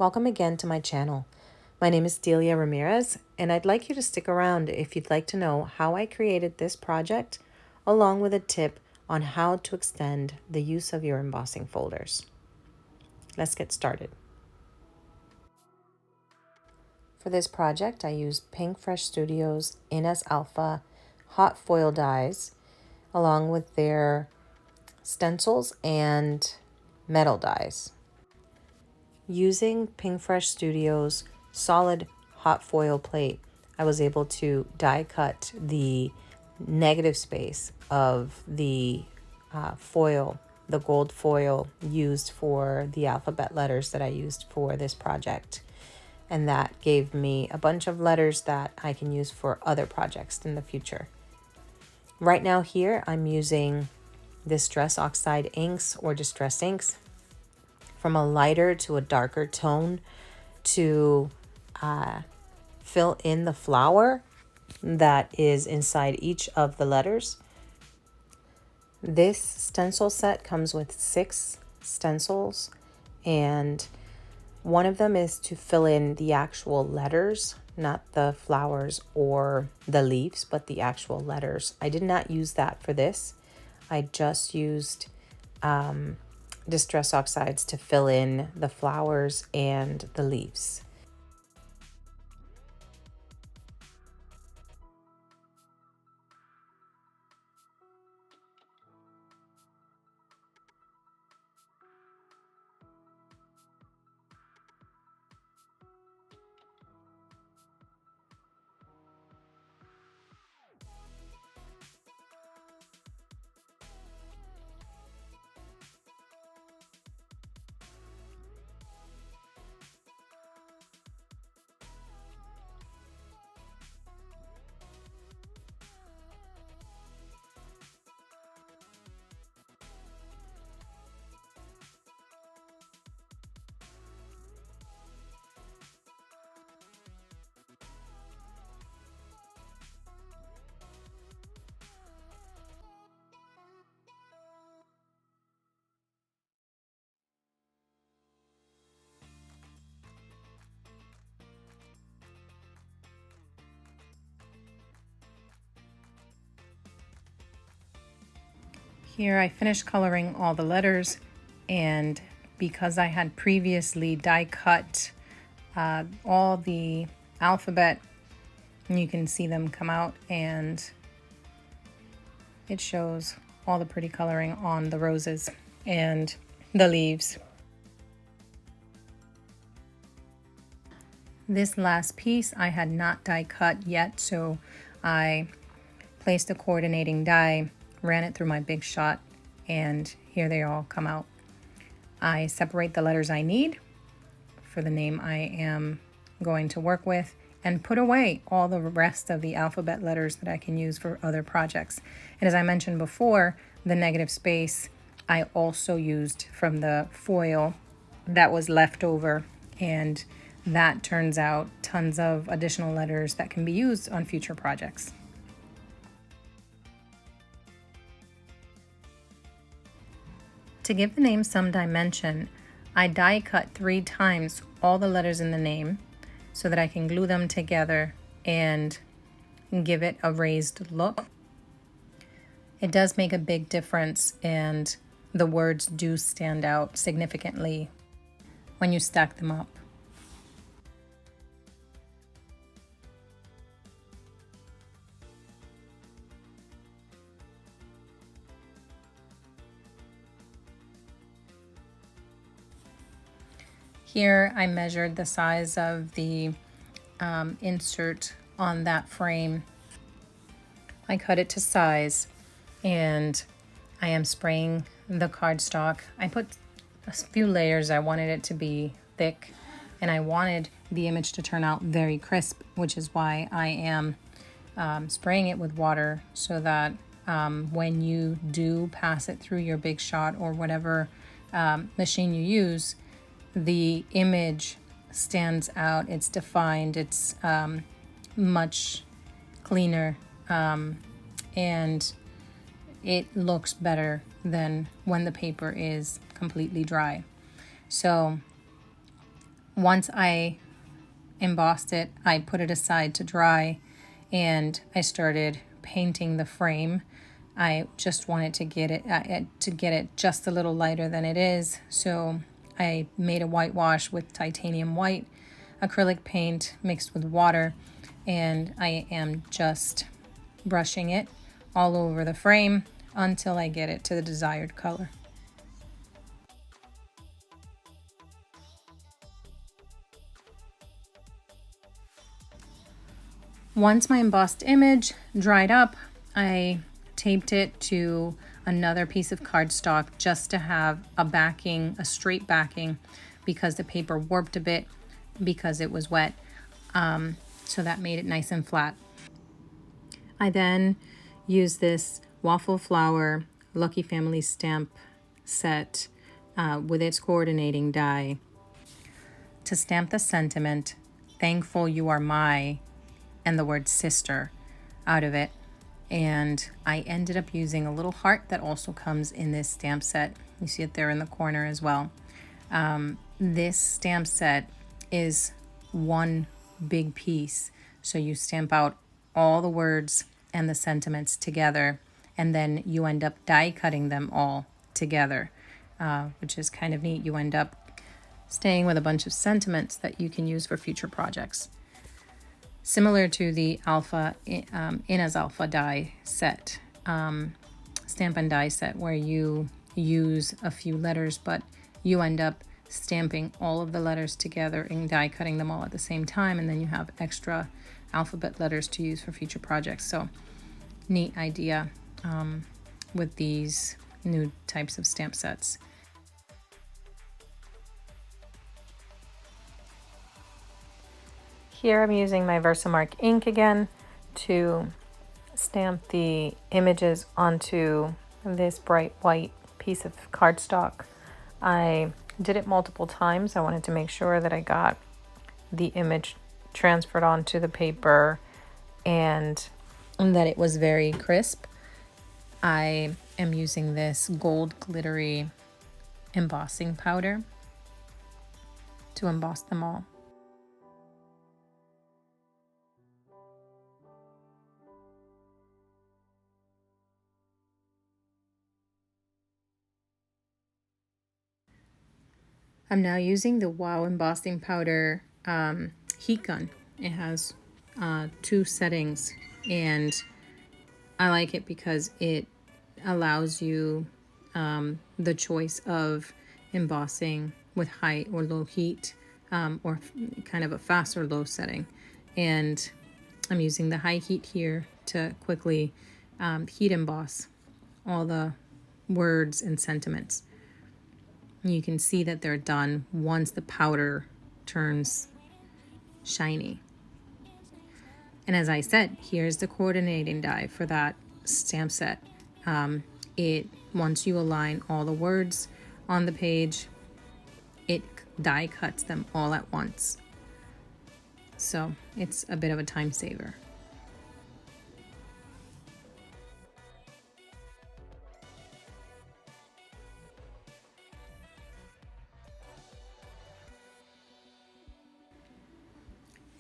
Welcome again to my channel. My name is Delia Ramirez, and I'd like you to stick around if you'd like to know how I created this project, along with a tip on how to extend the use of your embossing folders. Let's get started. For this project, I used Pink Fresh Studios NS Alpha hot foil dies, along with their stencils and metal dies. Using Pink Fresh Studios solid hot foil plate, I was able to die cut the negative space of the foil, the gold foil used for the alphabet letters that I used for this project. And that gave me a bunch of letters that I can use for other projects in the future. Right now here, I'm using Distress Oxide inks or Distress inks from a lighter to a darker tone to fill in the flower that is inside each of the letters. This stencil set comes with 6 stencils, and one of them is to fill in the actual letters, not the flowers or the leaves, but the actual letters. I did not use that for this. I just used Distress Oxides to fill in the flowers and the leaves. Here I finished coloring all the letters, and because I had previously die cut all the alphabet, you can see them come out, and it shows all the pretty coloring on the roses and the leaves. This last piece I had not die cut yet, so I placed a coordinating die, ran it through my Big Shot, and here they all come out. I separate the letters I need for the name I am going to work with, and put away all the rest of the alphabet letters that I can use for other projects. And as I mentioned before, the negative space I also used from the foil that was left over, and that turns out tons of additional letters that can be used on future projects. To give the name some dimension, I die cut 3 times all the letters in the name so that I can glue them together and give it a raised look. It does make a big difference, and the words do stand out significantly when you stack them up. Here I measured the size of the insert on that frame. I cut it to size, and I am spraying the cardstock. I put a few layers. I wanted it to be thick, and I wanted the image to turn out very crisp, which is why I am spraying it with water, so that when you do pass it through your Big Shot or whatever machine you use, the image stands out, it's defined, it's much cleaner, and it looks better than when the paper is completely dry. So Once I embossed it, I put it aside to dry, and I started painting the frame. I just wanted to get it just a little lighter than it is, so I made a whitewash with titanium white acrylic paint mixed with water, and I am just brushing it all over the frame until I get it to the desired color. Once my embossed image dried up, I taped it to another piece of cardstock just to have a backing, a straight backing, because the paper warped a bit because it was wet. So that made it nice and flat. I then used this waffle flower Lucky Family stamp set with its coordinating die to stamp the sentiment, "Thankful you are my," and the word sister out of it. And I ended up using a little heart that also comes in this stamp set. You see it there in the corner as well. This stamp set is one big piece. So you stamp out all the words and the sentiments together, and then you end up die cutting them all together, which is kind of neat. You end up staying with a bunch of sentiments that you can use for future projects. Similar to the Alpha Inez Alpha die set, stamp and die set, where you use a few letters, but you end up stamping all of the letters together and die cutting them all at the same time, and then you have extra alphabet letters to use for future projects. So neat idea with these new types of stamp sets. Here I'm using my Versamark ink again to stamp the images onto this bright white piece of cardstock. I did it multiple times. I wanted to make sure that I got the image transferred onto the paper and that it was very crisp. I am using this gold glittery embossing powder to emboss them all. I'm now using the Wow embossing powder heat gun. It has 2 settings, and I like it because it allows you the choice of embossing with high or low heat, or kind of a fast or low setting. And I'm using the high heat here to quickly heat emboss all the words and sentiments. You can see that they're done once the powder turns shiny. And as I said, here's the coordinating die for that stamp set. Once you align all the words on the page, it die cuts them all at once. So it's a bit of a time saver.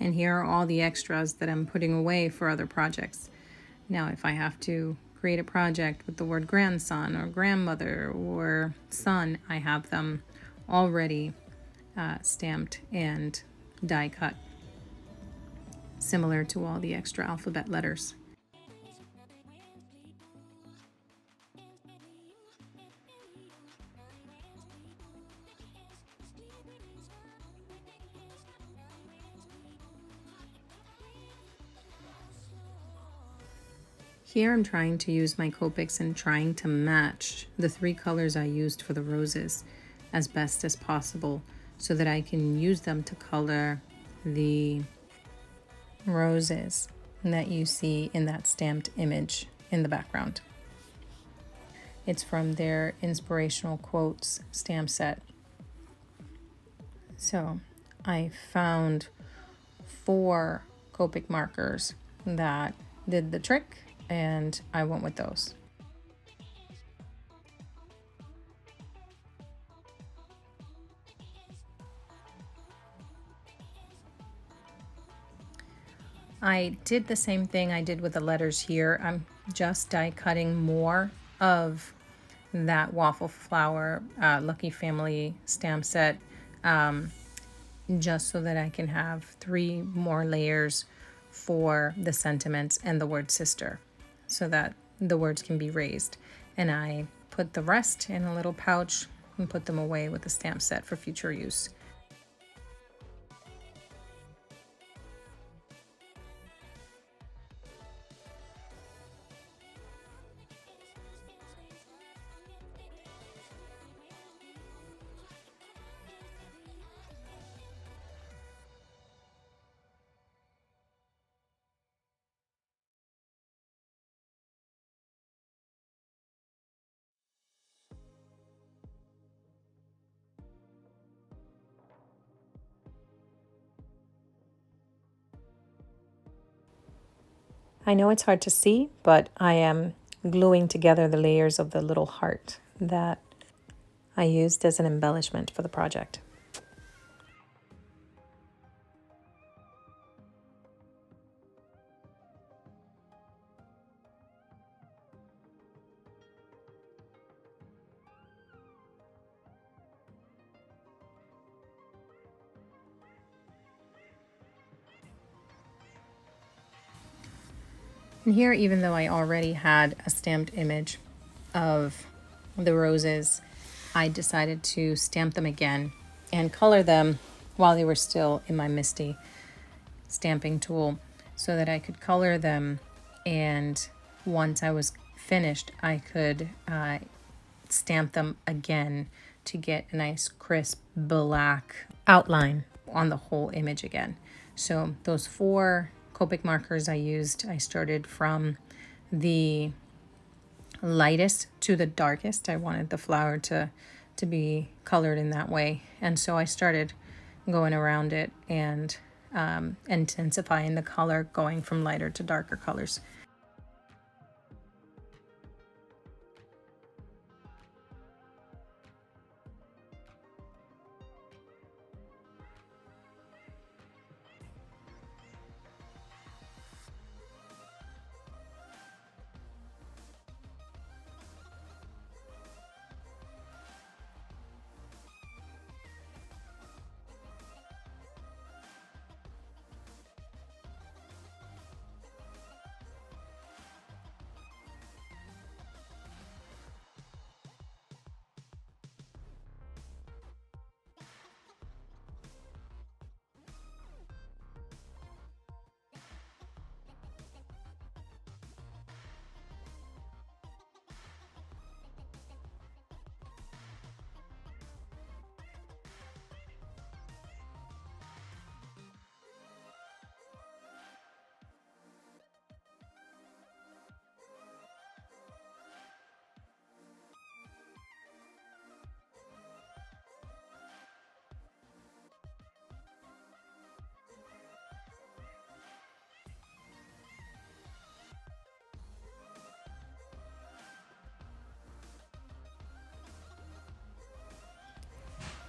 And here are all the extras that I'm putting away for other projects. Now, if I have to create a project with the word grandson or grandmother or son, I have them already stamped and die cut, similar to all the extra alphabet letters. Here I'm trying to use my Copics and trying to match the 3 colors I used for the roses as best as possible so that I can use them to color the roses that you see in that stamped image in the background. It's from their inspirational quotes stamp set. So I found 4 Copic markers that did the trick, and I went with those. I did the same thing I did with the letters here. I'm just die cutting more of that waffle flower Lucky Family stamp set, just so that I can have 3 more layers for the sentiments and the word sister, so that the words can be raised. And I put the rest in a little pouch and put them away with the stamp set for future use. I know it's hard to see, but I am gluing together the layers of the little heart that I used as an embellishment for the project. And here, even though I already had a stamped image of the roses, I decided to stamp them again and color them while they were still in my Misty stamping tool, so that I could color them, and once I was finished I could stamp them again to get a nice crisp black outline on the whole image again. So those 4 Copic markers I used, I started from the lightest to the darkest. I wanted the flower to be colored in that way, and so I started going around it and intensifying the color, going from lighter to darker colors.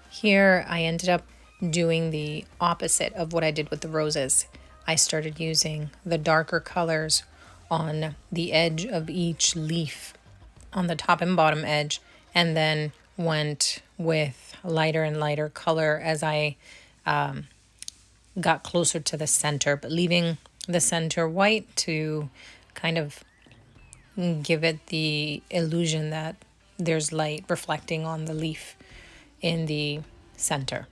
Here I ended up doing the opposite of what I did with the roses. I started using the darker colors on the edge of each leaf, on the top and bottom edge, and then went with lighter and lighter color as I got closer to the center, but leaving the center white to kind of give it the illusion that there's light reflecting on the leaf in the center.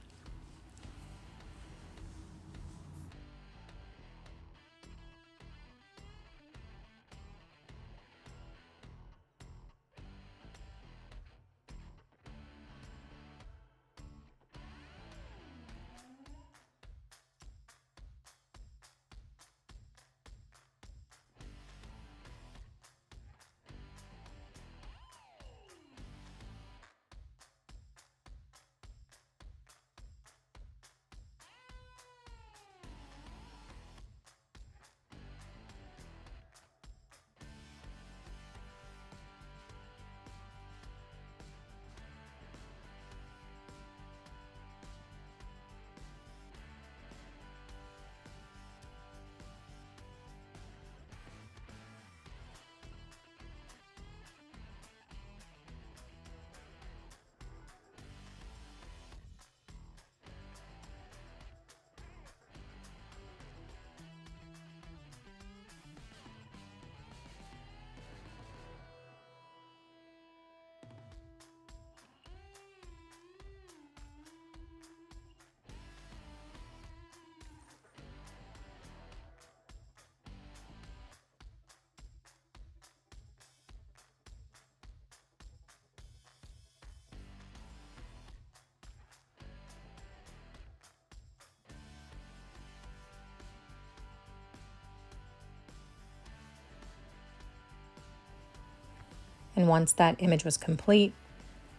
And once that image was complete,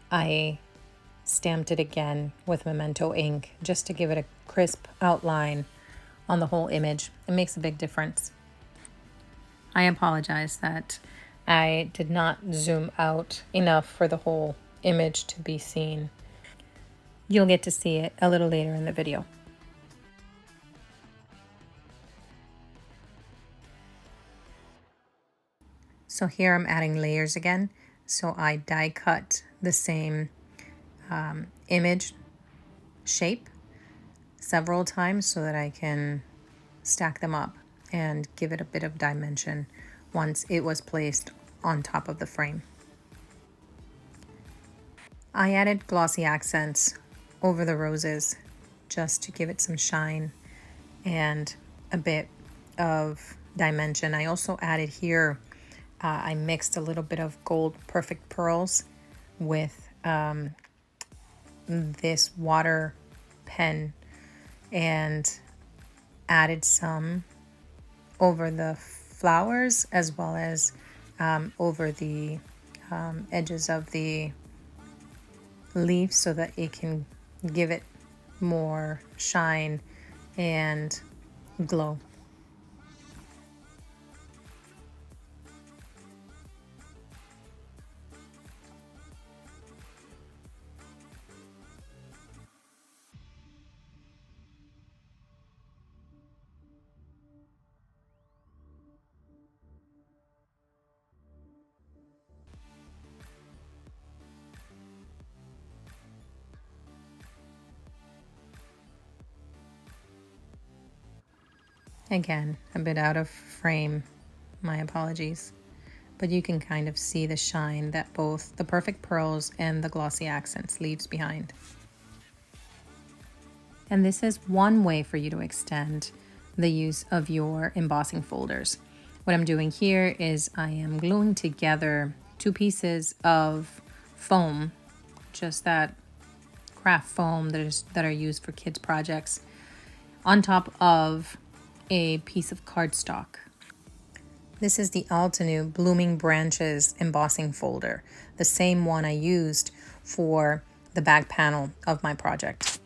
I stamped it again with Memento ink just to give it a crisp outline on the whole image. It makes a big difference. I apologize that I did not zoom out enough for the whole image to be seen. You'll get to see it a little later in the video. So here I'm adding layers again. So I die cut the same image shape several times so that I can stack them up and give it a bit of dimension once it was placed on top of the frame. I added glossy accents over the roses just to give it some shine and a bit of dimension. I also added here, I mixed a little bit of gold perfect pearls with this water pen and added some over the flowers as well as over the edges of the leaf so that it can give it more shine and glow. Again, a bit out of frame, my apologies. But you can kind of see the shine that both the perfect pearls and the glossy accents leaves behind. And this is one way for you to extend the use of your embossing folders. What I'm doing here is I am gluing together two pieces of foam, just that craft foam that are used for kids' projects, on top of a piece of cardstock. This is the Altenew Blooming Branches embossing folder, the same one I used for the back panel of my project.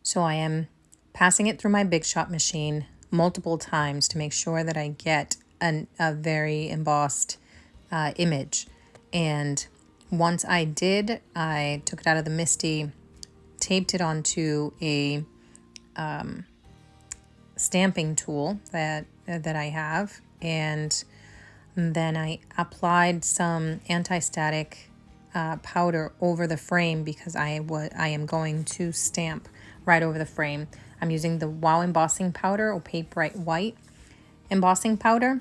So I am passing it through my Big Shot machine multiple times to make sure that I get a very embossed image. And once I did, I took it out of the MISTI, taped it onto a stamping tool that I have, and then I applied some anti-static powder over the frame because I am going to stamp right over the frame. I'm using the Wow embossing powder, opaque bright white embossing powder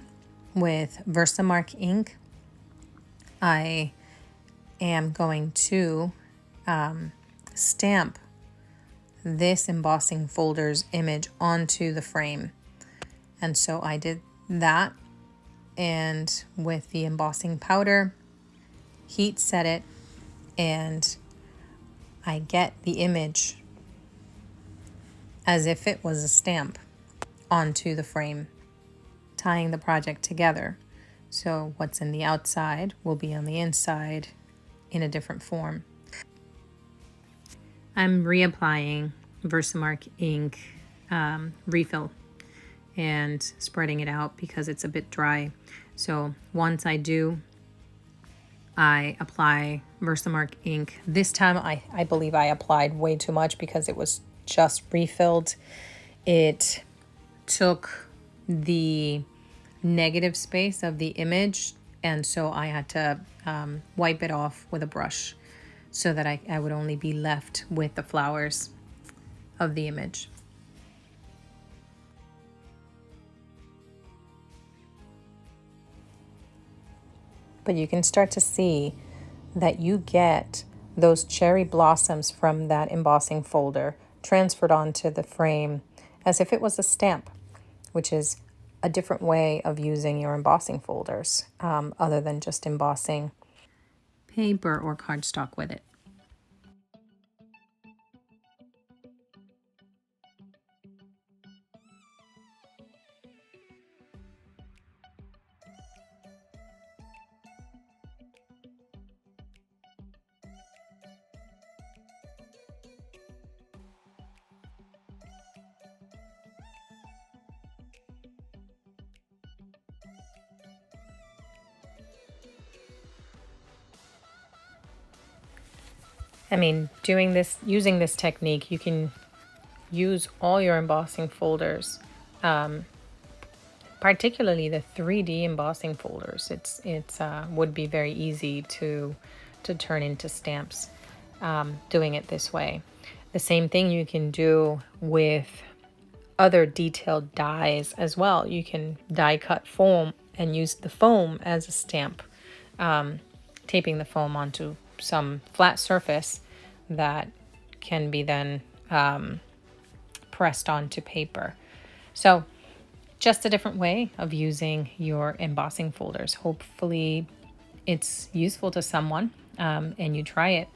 with Versamark ink. I am going to stamp this embossing folder's image onto the frame. And so I did that, and with the embossing powder, heat set it, and I get the image as if it was a stamp onto the frame, tying the project together. So what's in the outside will be on the inside in a different form. I'm reapplying Versamark ink refill and spreading it out because it's a bit dry. So once I do, I apply Versamark ink. This time I believe I applied way too much because it was just refilled. It took the negative space of the image, and so I had to wipe it off with a brush so that I would only be left with the flowers of the image. But you can start to see that you get those cherry blossoms from that embossing folder transferred onto the frame as if it was a stamp, which is a different way of using your embossing folders other than just embossing paper or cardstock with it. I mean, using this technique, you can use all your embossing folders, particularly the 3D embossing folders. It's would be very easy to turn into stamps, doing it this way. The same thing you can do with other detailed dies as well. You can die cut foam and use the foam as a stamp, taping the foam onto some flat surface that can be then pressed onto paper. So just a different way of using your embossing folders. Hopefully it's useful to someone, and you try it.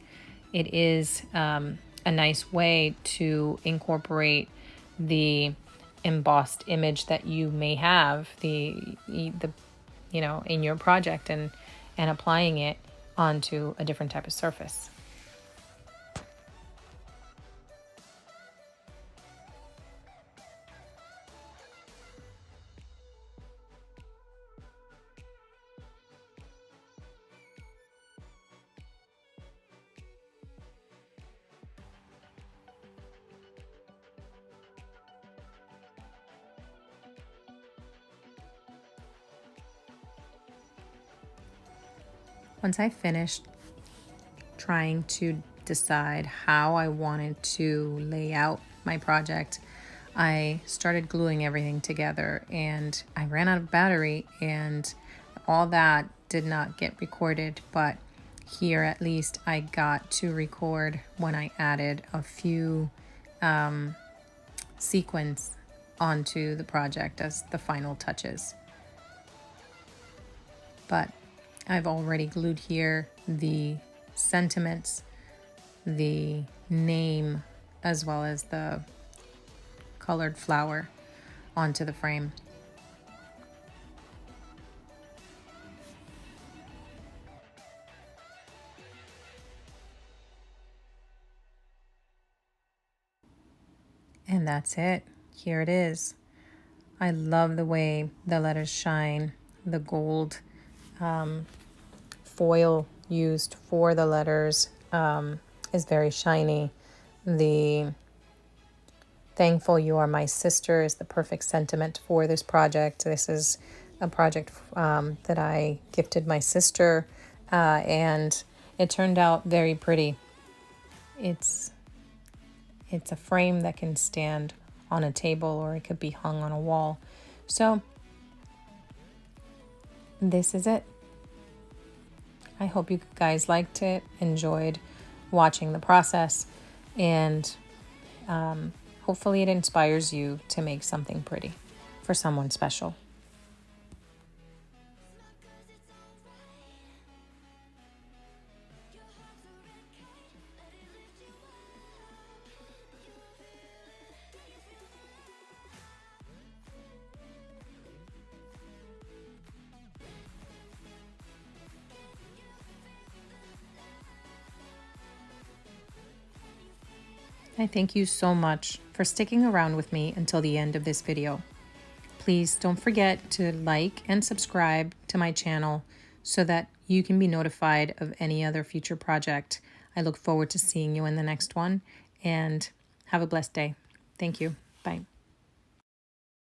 It is a nice way to incorporate the embossed image that you may have in your project, and applying it onto a different type of surface. Once I finished trying to decide how I wanted to lay out my project, I started gluing everything together, and I ran out of battery, and all that did not get recorded, but here at least I got to record when I added a few sequins onto the project as the final touches. But I've already glued here the sentiments, the name, as well as the colored flower onto the frame. And that's it. Here it is. I love the way the letters shine. The gold foil used for the letters is very shiny. The "Thankful You Are My Sister" is the perfect sentiment for this project. This is a project that I gifted my sister, and it turned out very pretty. It's a frame that can stand on a table, or it could be hung on a wall. So this is it. I hope you guys liked it, enjoyed watching the process, and hopefully it inspires you to make something pretty for someone special. I thank you so much for sticking around with me until the end of this video. Please don't forget to like and subscribe to my channel so that you can be notified of any other future project. I look forward to seeing you in the next one, and have a blessed day. Thank you. Bye.